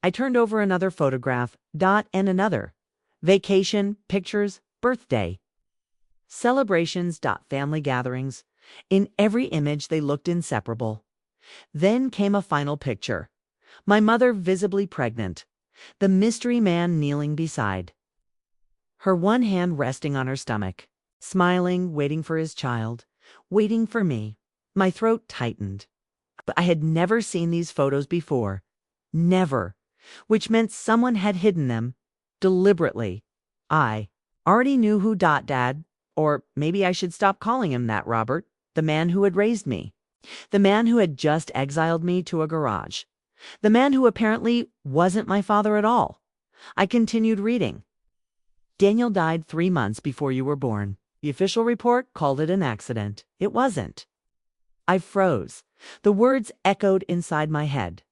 I turned over another photograph, and another. Vacation, pictures, birthday. Celebrations, family gatherings. In every image they looked inseparable. Then came a final picture. My mother visibly pregnant. The mystery man kneeling beside. Her one hand resting on her stomach. Smiling, waiting for his child. Waiting for me. My throat tightened. But I had never seen these photos before. Never. Which meant someone had hidden them. Deliberately. I already knew who Dad, or maybe I should stop calling him that, Robert, the man who had raised me. The man who had just exiled me to a garage. The man who apparently wasn't my father at all. I continued reading. Daniel died 3 months before you were born. The official report called it an accident. It wasn't. I froze. The words echoed inside my head.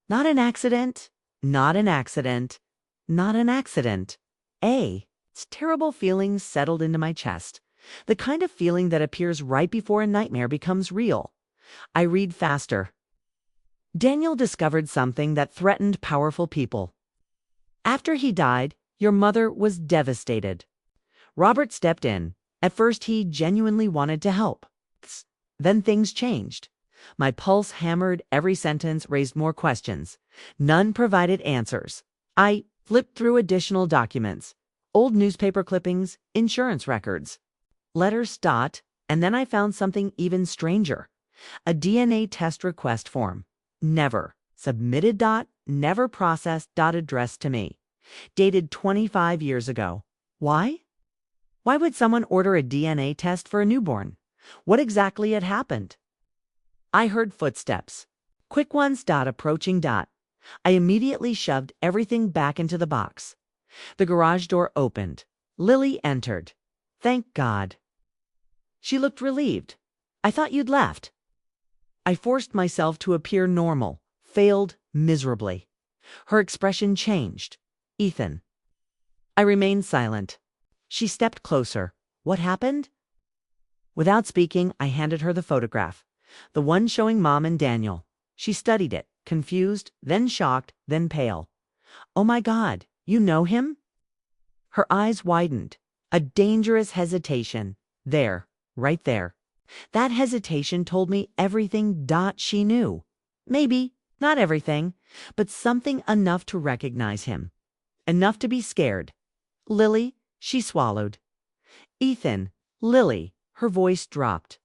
Not an accident. Not an accident. Not an accident. Terrible feelings settled into my chest. The kind of feeling that appears right before a nightmare becomes real. I read faster. Daniel discovered something that threatened powerful people. After he died, your mother was devastated. Robert stepped in. At first, he genuinely wanted to help. Then things changed. My pulse hammered, every sentence raised more questions. None provided answers. I flipped through additional documents, old newspaper clippings, insurance records, letters, and then I found something even stranger. A DNA test request form. Never submitted, never processed, addressed to me. Dated 25 years ago. Why? Why would someone order a DNA test for a newborn? What exactly had happened? I heard footsteps. Quick ones, approaching. I immediately shoved everything back into the box. The garage door opened. Lily entered. Thank God. She looked relieved. I thought you'd left. I forced myself to appear normal, failed miserably. Her expression changed. Ethan. I remained silent. She stepped closer. What happened? Without speaking, I handed her the photograph, the one showing Mom and Daniel. She studied it, confused, then shocked, then pale. Oh my God, you know him? Her eyes widened. A dangerous hesitation. There, right there. That hesitation told me everything she knew. Maybe, not everything, but something enough to recognize him. Enough to be scared. Lily, she swallowed. Ethan, Lily, her voice dropped.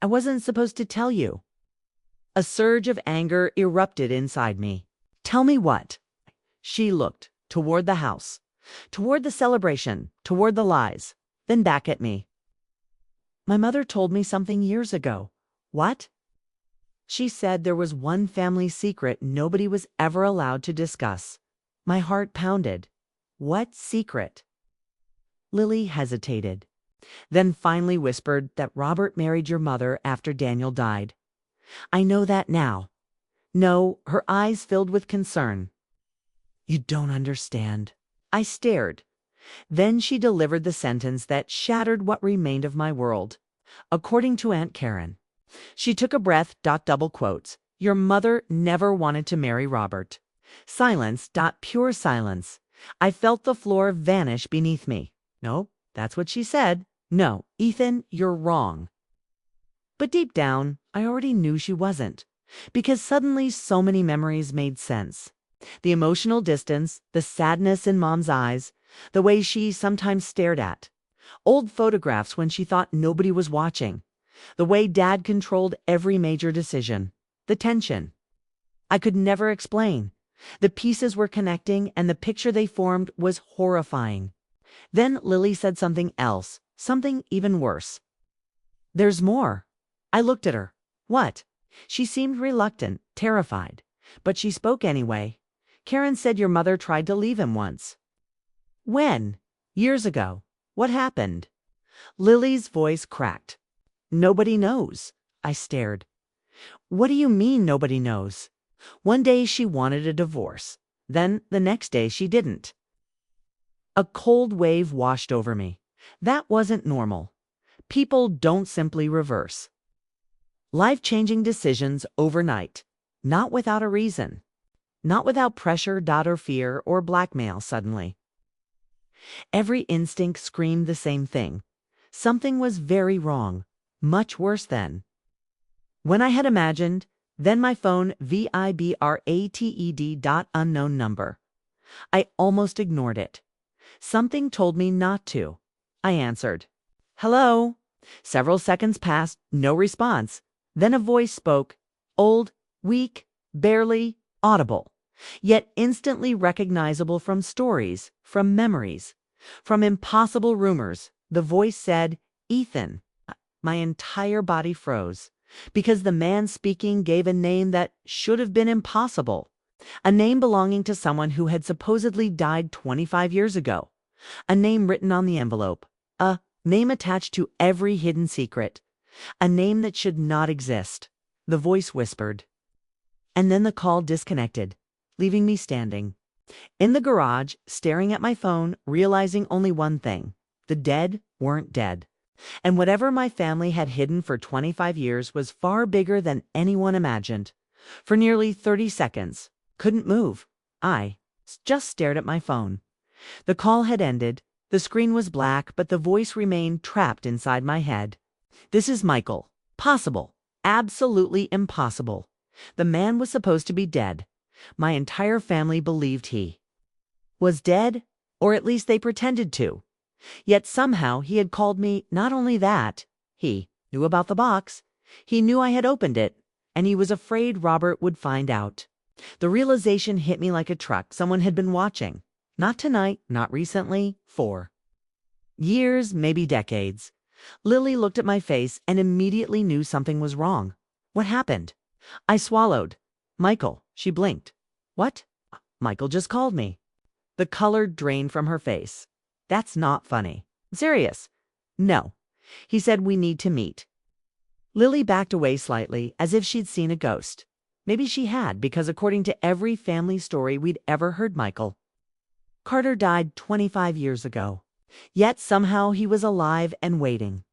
I wasn't supposed to tell you. A surge of anger erupted inside me. Tell me what? She looked toward the house, toward the celebration, toward the lies, then back at me. My mother told me something years ago. What? She said there was one family secret nobody was ever allowed to discuss. My heart pounded. What secret? Lily hesitated, then finally whispered that Robert married your mother after Daniel died. I know that now. No, her eyes filled with concern. You don't understand. I stared. Then she delivered the sentence that shattered what remained of my world. According to Aunt Karen. She took a breath, double quotes. Your mother never wanted to marry Robert. Silence, pure silence. I felt the floor vanish beneath me. No, that's what she said. No, Ethan, you're wrong. But deep down, I already knew she wasn't. Because suddenly so many memories made sense. The emotional distance, the sadness in Mom's eyes, the way she sometimes stared at. Old photographs when she thought nobody was watching. The way Dad controlled every major decision. The tension. I could never explain. The pieces were connecting and the picture they formed was horrifying. Then Lily said something else, something even worse. There's more. I looked at her. What? She seemed reluctant, terrified. But she spoke anyway. Karen said your mother tried to leave him once. When? Years ago. What happened? Lily's voice cracked. Nobody knows. I stared. What do you mean nobody knows? One day she wanted a divorce. Then the next day she didn't. A cold wave washed over me. That wasn't normal. People don't simply reverse. Life-changing decisions overnight. Not without a reason. not without pressure, or fear, or blackmail suddenly. Every instinct screamed the same thing. Something was very wrong, much worse than. When I had imagined, then my phone vibrated. Unknown number. I almost ignored it. Something told me not to. I answered. Hello? Several seconds passed, no response. Then a voice spoke, old, weak, barely audible, yet instantly recognizable from stories, from memories, from impossible rumors. The voice said, Ethan. My entire body froze, because the man speaking gave a name that should have been impossible, a name belonging to someone who had supposedly died 25 years ago, a name written on the envelope, a name attached to every hidden secret, a name that should not exist. The voice whispered. And then the call disconnected, leaving me standing in the garage, staring at my phone, realizing only one thing: the dead weren't dead. And whatever my family had hidden for 25 years was far bigger than anyone imagined. For nearly 30 seconds, couldn't move. I just stared at my phone. The call had ended. The screen was black, but the voice remained trapped inside my head. This is Michael. Possible. Absolutely impossible. The man was supposed to be dead. My entire family believed he was dead, or at least they pretended to. Yet somehow he had called me. Not only that, he knew about the box. He knew I had opened it, and he was afraid Robert would find out. The realization hit me like a truck. Someone had been watching. Not tonight, not recently, for years, maybe decades. Lily looked at my face and immediately knew something was wrong. What happened? I swallowed. Michael, she blinked. What? Michael just called me. The color drained from her face. That's not funny. Serious. No. He said we need to meet. Lily backed away slightly, as if she'd seen a ghost. Maybe she had, because according to every family story we'd ever heard, Michael Carter died 25 years ago. Yet somehow he was alive and waiting.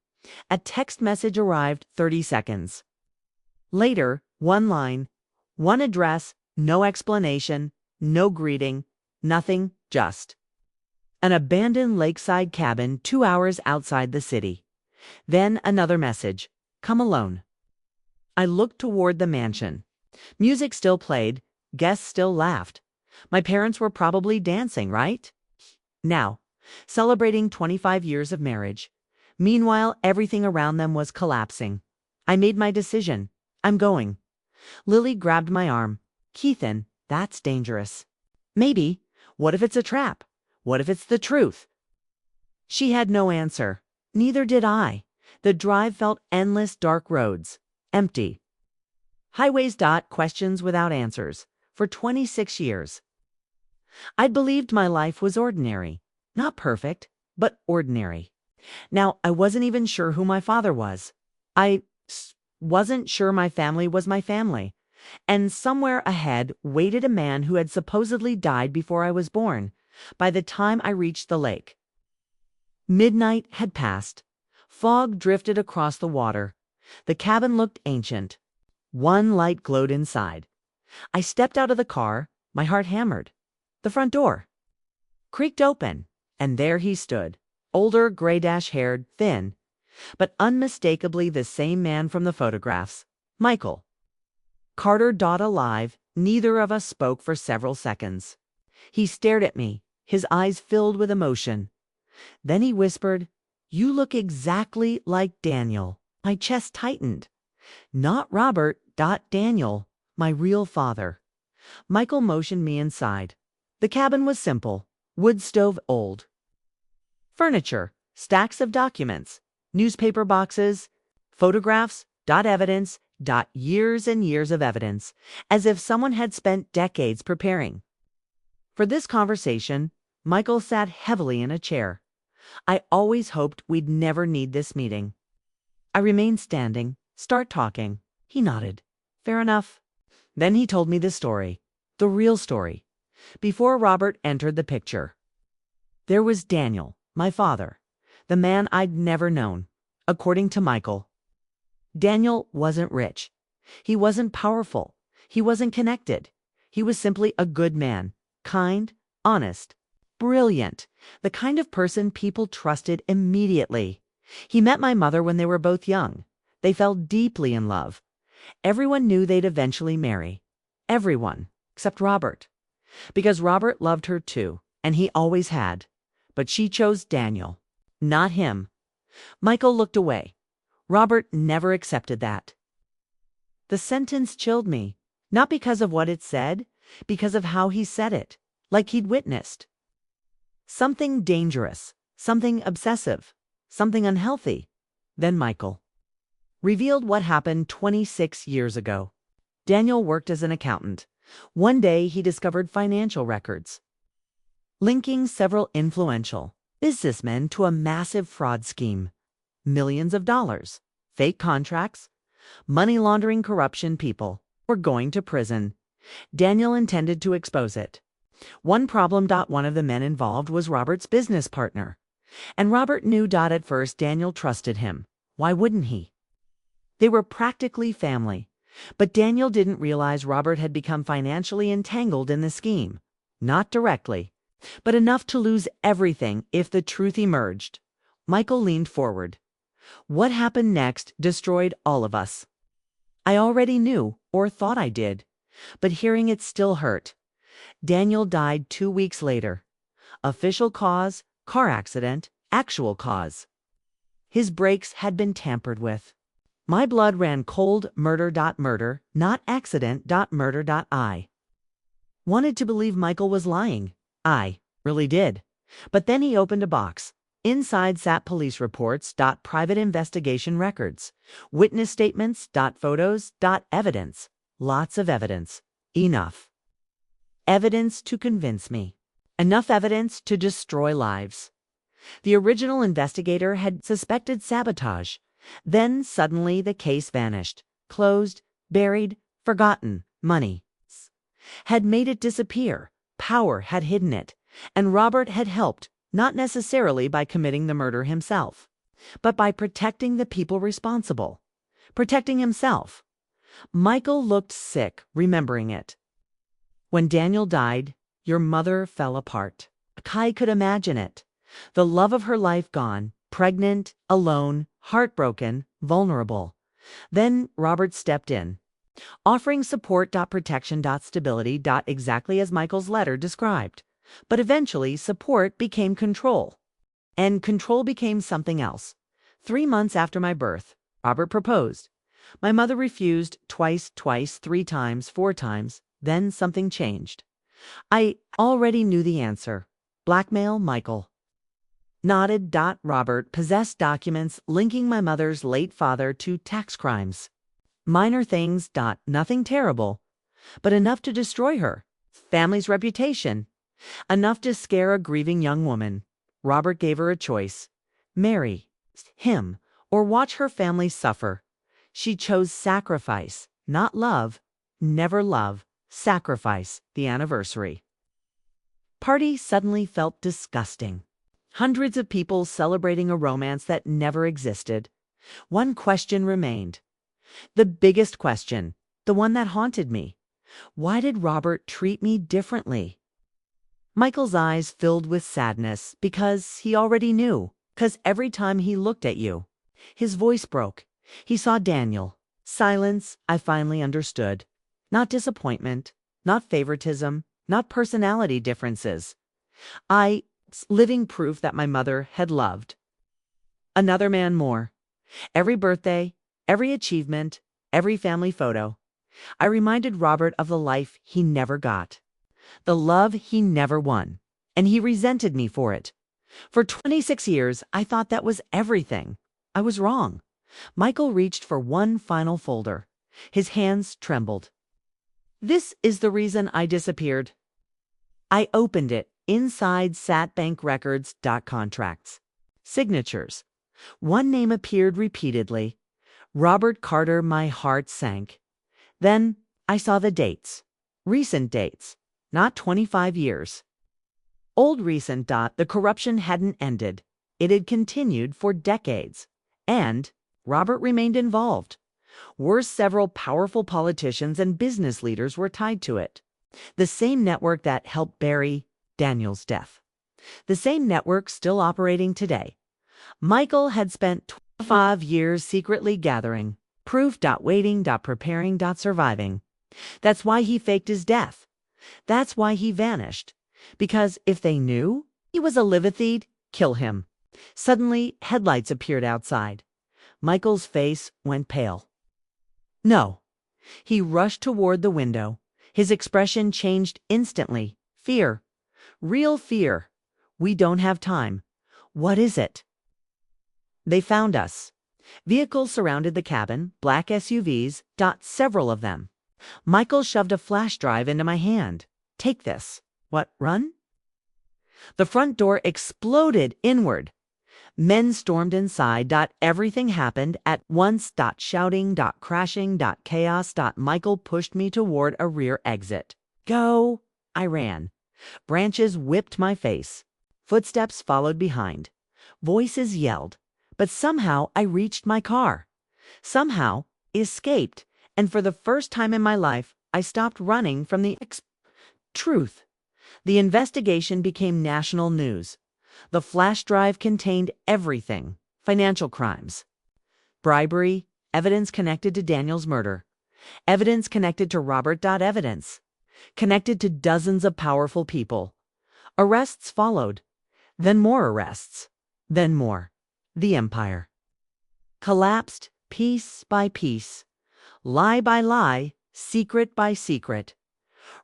A text message arrived 30 seconds later, one line, one address, no explanation, no greeting, nothing, just an abandoned lakeside cabin 2 hours outside the city. Then another message. Come alone. I looked toward the mansion. Music still played. Guests still laughed. My parents were probably dancing, right? Now, celebrating 25 years of marriage. Meanwhile, everything around them was collapsing. I made my decision. I'm going. Lily grabbed my arm. Keithan, that's dangerous. Maybe. What if it's a trap? What if it's the truth? She had no answer. Neither did I. The drive felt endless, dark roads. Empty highways. Questions without answers. For 26 years. I'd believed my life was ordinary. Not perfect, but ordinary. Now, I wasn't even sure who my father was. I wasn't sure my family was my family. And somewhere ahead waited a man who had supposedly died before I was born. By the time I reached the lake, midnight had passed. Fog drifted across the water. The cabin looked ancient. One light glowed inside. I stepped out of the car. My heart hammered. The front door creaked open, and there he stood, older, gray-haired, thin, but unmistakably the same man from the photographs. Michael Carter. Alive. Neither of us spoke for several seconds. He stared at me, his eyes filled with emotion. Then he whispered, "You look exactly like Daniel." My chest tightened. Not Robert. Daniel, my real father. Michael motioned me inside. The cabin was simple. Wood stove, old furniture, stacks of documents, newspaper boxes, photographs, evidence, years and years of evidence, as if someone had spent decades preparing. For this conversation, Michael sat heavily in a chair. I always hoped we'd never need this meeting. I remained standing. Start talking. He nodded. Fair enough. Then he told me the story. The real story. Before Robert entered the picture. There was Daniel, my father, the man I'd never known. According to Michael, Daniel wasn't rich. He wasn't powerful. He wasn't connected. He was simply a good man, kind, honest, brilliant, the kind of person people trusted immediately. He met my mother when they were both young. They fell deeply in love. Everyone knew they'd eventually marry. Everyone, except Robert. Because Robert loved her too, and he always had. But she chose Daniel, not him. Michael looked away. Robert never accepted that. The sentence chilled me, not because of what it said, because of how he said it, like he'd witnessed. Something dangerous, something obsessive, something unhealthy. Then Michael revealed what happened 26 years ago. Daniel worked as an accountant. One day he discovered financial records linking several influential businessmen to a massive fraud scheme. Millions of dollars, fake contracts, money laundering corruption. People were going to prison. Daniel intended to expose it. One problem. One of the men involved was Robert's business partner. And Robert knew. At first Daniel trusted him. Why wouldn't he? They were practically family. But Daniel didn't realize Robert had become financially entangled in the scheme. Not directly, but enough to lose everything if the truth emerged. Michael leaned forward. What happened next destroyed all of us. I already knew, or thought I did, but hearing it still hurt. Daniel died 2 weeks later. Official cause, car accident, actual cause. His brakes had been tampered with. My blood ran cold. Murder, not accident. Murder. I wanted to believe Michael was lying. I really did. But then he opened a box. Inside sat police reports. Private investigation records. Witness statements. Photos. Evidence. Lots of evidence. Enough. Evidence to convince me. Enough evidence to destroy lives. The original investigator had suspected sabotage. Then suddenly the case vanished. Closed, buried, forgotten. Money had made it disappear. Power had hidden it. And Robert had helped, not necessarily by committing the murder himself, but by protecting the people responsible. Protecting himself. Michael looked sick, remembering it. When Daniel died, your mother fell apart. Kai could imagine it. The love of her life gone, pregnant, alone, heartbroken, vulnerable. Then Robert stepped in, offering support. Protection. Stability. Exactly as Michael's letter described. But eventually support became control. And control became something else. 3 months after my birth, Robert proposed. My mother refused twice, 3 times, 4 times. Then something changed. I already knew the answer. Blackmail Michael. Nodded. Robert possessed documents linking my mother's late father to tax crimes. Minor things. Nothing terrible, but enough to destroy her family's reputation. Enough to scare a grieving young woman. Robert gave her a choice. Marry him or watch her family suffer. She chose sacrifice, not love. Never love. Sacrifice. The anniversary party suddenly felt disgusting. Hundreds of people celebrating a romance that never existed. One question remained. The biggest question, the one that haunted me. Why did Robert treat me differently? Michael's eyes filled with sadness because he already knew. Because every time he looked at you, his voice broke. He saw Daniel. Silence. I finally understood. Not disappointment, not favoritism, not personality differences. Living proof that my mother had loved another man more. Every birthday, every achievement, every family photo. I reminded Robert of the life he never got, the love he never won, and he resented me for it. For 26 years, I thought that was everything. I was wrong. Michael reached for one final folder. His hands trembled. This is the reason I disappeared. I opened it. Inside sat bank records. Contracts. Signatures. One name appeared repeatedly. Robert Carter. My heart sank. Then I saw the dates. Recent dates. Not 25 years. Old recent. The corruption hadn't ended. It had continued for decades. And Robert remained involved. Worse, several powerful politicians and business leaders were tied to it. The same network that helped bury Daniel's death. The same network still operating today. Michael had spent 25 years secretly gathering proof, waiting, preparing, surviving. That's why he faked his death. That's why he vanished. Because if they knew he was a live-a-thie'd, kill him. Suddenly, headlights appeared outside. Michael's face went pale. No. He rushed toward the window. His expression changed instantly. Fear. Real fear. We don't have time. What is it? They found us. Vehicles surrounded the cabin, black SUVs, several of them. Michael shoved a flash drive into my hand. Take this. What, run? The front door exploded inward. Men stormed inside. Everything happened at once. Shouting, crashing, chaos. Michael pushed me toward a rear exit. Go! I ran. Branches whipped my face. Footsteps followed behind. Voices yelled. But somehow I reached my car. Somehow escaped. And for the first time in my life, I stopped running from the truth. The investigation became national news. The flash drive contained everything. Financial crimes, bribery, evidence connected to Daniel's murder, evidence connected to Robert. Evidence connected to dozens of powerful people. Arrests followed, then more arrests, then more. The empire collapsed piece by piece, lie by lie, secret by secret.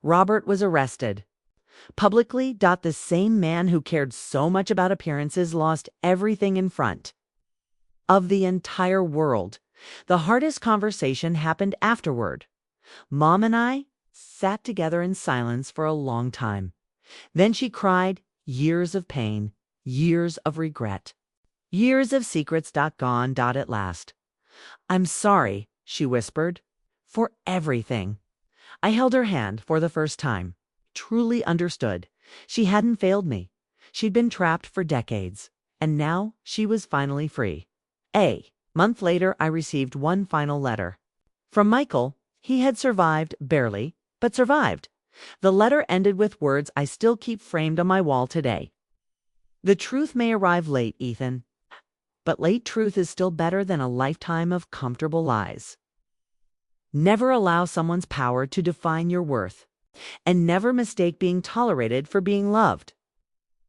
Robert was arrested. Publicly. The same man who cared so much about appearances lost everything in front of the entire world. The hardest conversation happened afterward. Mom and I sat together in silence for a long time. Then she cried, years of pain, years of regret, years of secrets. Gone. At last. I'm sorry, she whispered, for everything. I held her hand for the first time. Truly understood. She hadn't failed me. She'd been trapped for decades, and now she was finally free. A month later, I received one final letter. From Michael. He had survived, barely, but survived. The letter ended with words I still keep framed on my wall today. The truth may arrive late, Ethan, but late truth is still better than a lifetime of comfortable lies. Never allow someone's power to define your worth. And never mistake being tolerated for being loved.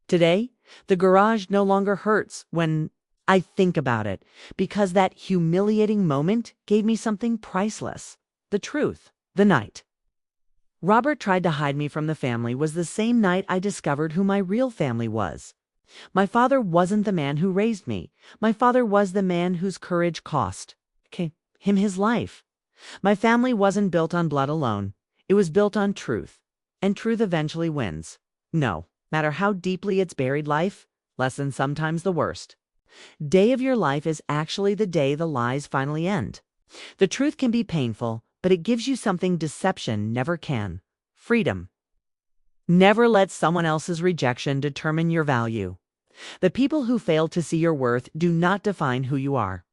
Today, the garage no longer hurts when I think about it, because that humiliating moment gave me something priceless. The truth. The night Robert tried to hide me from the family was the same night I discovered who my real family was. My father wasn't the man who raised me. My father was the man whose courage cost him his life. My family wasn't built on blood alone. It was built on truth, and truth eventually wins. No matter how deeply it's buried life, less than sometimes the worst. Day of your life is actually the day the lies finally end. The truth can be painful, but it gives you something deception never can. Freedom. Never let someone else's rejection determine your value. The people who fail to see your worth do not define who you are.